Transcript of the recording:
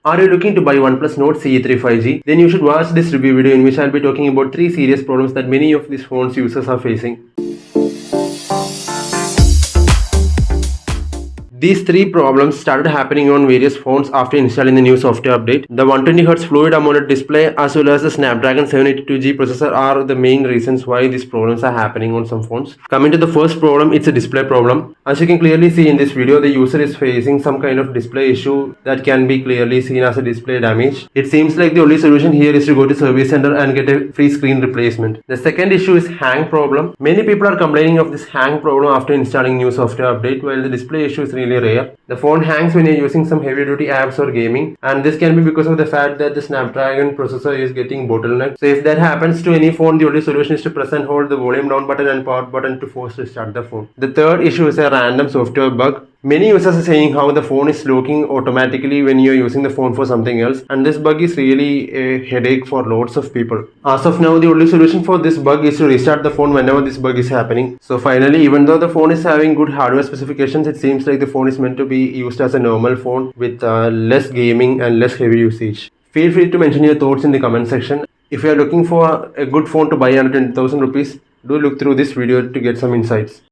Are you looking to buy OnePlus Note CE3 5G? Then you should watch this review video in which I'll be talking about 3 serious problems that many of these phones users are facing. These 3 problems started happening on various phones after installing the new software update. The 120Hz Fluid AMOLED display as well as the Snapdragon 782G processor are the main reasons why these problems are happening on some phones. Coming to the first problem, it's a display problem. As you can clearly see in this video, the user is facing some kind of display issue that can be clearly seen as a display damage. It seems like the only solution here is to go to service center and get a free screen replacement. The second issue is hang problem. Many people are complaining of this hang problem after installing new software update, while the display issue is really rare. The phone hangs when you're using some heavy duty apps or gaming, and this can be because of the fact that the Snapdragon processor is getting bottlenecked. So if that happens to any phone, the only solution is to press and hold the volume down button and power button to force restart the phone. The third issue is a random software bug. Many users are saying how the phone is locking automatically when you're using the phone for something else, and this bug is really a headache for lots of people. As of now, the only solution for this bug is to restart the phone whenever this bug is happening. So finally, even though the phone is having good hardware specifications, it seems like the phone is meant to be used as a normal phone with less gaming and less heavy usage. Feel free to mention your thoughts in the comment section. If you are looking for a good phone to buy under 20,000 rupees, do look through this video to get some insights.